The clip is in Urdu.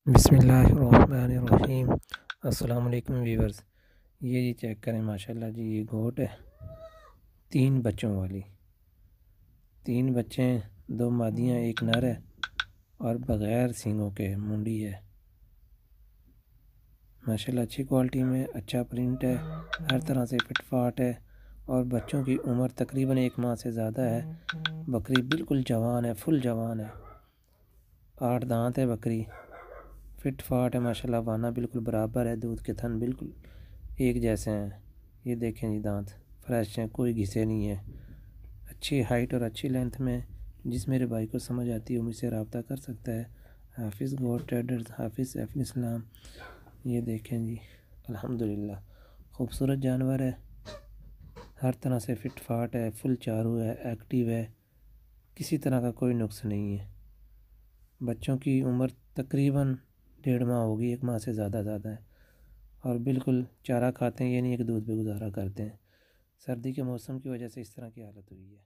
بسم اللہ الرحمن الرحیم۔ السلام علیکم ویورز، یہ جی چیک کریں ماشاءاللہ جی، یہ گوٹ ہے 3 بچوں والی، 3 بچے ہیں، 2 مادیاں ایک نر ہے اور بغیر سینگوں کے منڈی ہے ماشاءاللہ، اچھی کوالٹی میں، اچھا پرنٹ ہے، ہر طرح سے فٹ فاٹ ہے اور بچوں کی عمر تقریباً 1 ماہ سے زیادہ ہے۔ بکری بالکل جوان ہے، فل جوان ہے، 8 دانت ہے بکری، فٹ فاٹ ہے ماشاءاللہ، وانا بالکل برابر ہے، دودھ کے تھن بالکل ایک جیسے ہیں۔ یہ دیکھیں جی، دانت فریش ہیں، کوئی گھسے نہیں ہے، اچھی ہائٹ اور اچھی لینتھ میں۔ جس میرے بھائی کو سمجھ آتی ہے وہ مجھ سے رابطہ کر سکتا ہے۔ حافظ گوٹ ٹریڈرز، حافظ سیف الاسلام۔ یہ دیکھیں جی، الحمدللہ خوبصورت جانور ہے، ہر طرح سے فٹ فاٹ ہے، فل چارو ہے، ایکٹیو ہے، کسی طرح کا کوئی نقص نہیں ہے۔ بچوں کی عمر تقریباً 1.5 ماہ ہوگی، 1 ماہ سے زیادہ ہے، اور بالکل چارہ کھاتے ہیں، یہ نہیں ہے کہ دودھ پہ گزارا کرتے ہیں۔ سردی کے موسم کی وجہ سے اس طرح کی حالت ہوئی ہے۔